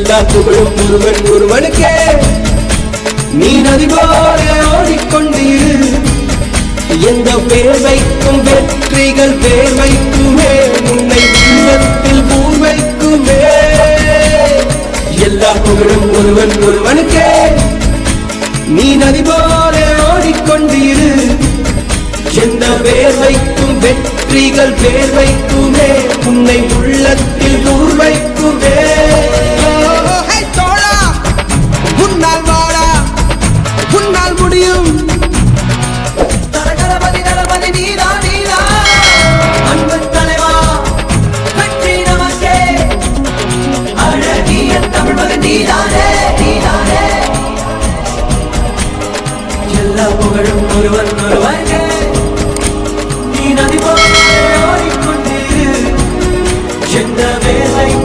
எல்லா புகழும் ஒருவன் ஒருவனுக்கே நீ நதி போல ஓடிக்கொண்டீர் எந்த பேர் வைக்கும் வெற்றிகள் பேர் வைக்குமே உன்னை உள்ளத்தில் பூர் வைக்குமே எல்லா புகழும் ஒருவன் ஒருவனுக்கே நீ நதி போல ஓடிக்கொண்டீர் எந்த பேர் வைக்கும் வெற்றிகள் பேர் வைக்குமே உன்னை உள்ளத்தில் பூர் வைக்குமே உன்னால் வாடா உன்னால் முடியும் எல்லா புகழும் ஒருவன் ஒருவன் நீ நதி